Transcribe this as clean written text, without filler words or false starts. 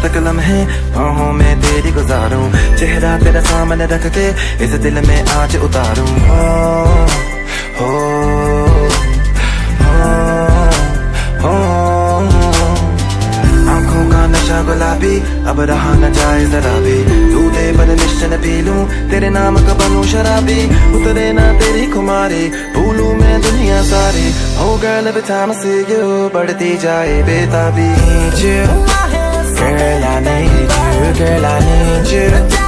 तक लम्हे बाहों में तेरी गुजारूं, चेहरा तेरा सामने रख के इस दिल में आज उतारूं। हो आंखों का नशा गुलाबी अब रहा न जाए जरा भी, तू दे परमिशन पी लूं तेरे नाम का बनूं शराबी, उतरे ना तेरी खुमारी भूलूं मैं दुनिया सारी। Oh girl every time I see you बढ़ती जाए बेताबी। Girl I need you, girl I need you।